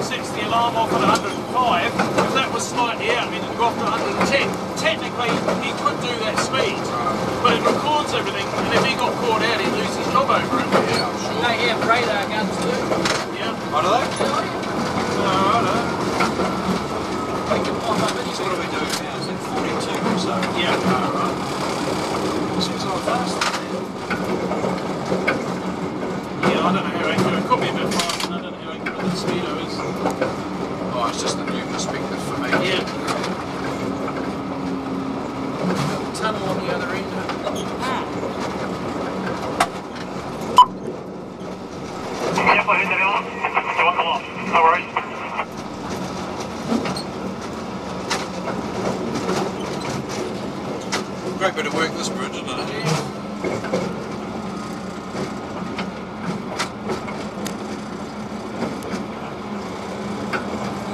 sets the alarm off at 105, if that was slightly out, I mean, it'd go off to 110. Technically, he could do that speed, but it records everything, and if he got caught out, he'd lose his job over it. Yeah, I'm sure. They have radar guns too. Yeah. Oh, do they? They can pop up So what do we do now? Is it 42 or so? Yeah. Seems like fast. Yeah, I don't know how accurate. It could be a bit fast, and I don't know how accurate the speedo is. Oh, it's just the new perspective for me. Yeah. tunnel on the other end. Yep, I heard that element. You want the lot. No worries. Great bit of work this bridge, isn't it?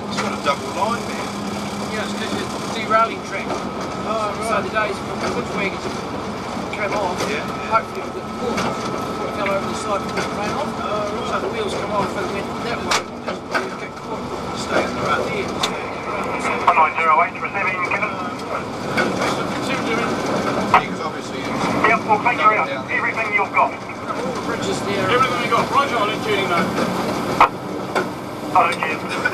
It's got a double line there. Yeah, it's because it's derailing track. Oh, So the days when the goods wagons came off, hopefully the port fell over the side before it ran off. So the wheels come off and went that way. Just get caught, stay in the rut there. 1908, receiving given. Yeah, because obviously it's Yep, we'll take you out. Everything you've got. All the bridges there. Everything we got. Roger, I'll let you know. Oh, yes.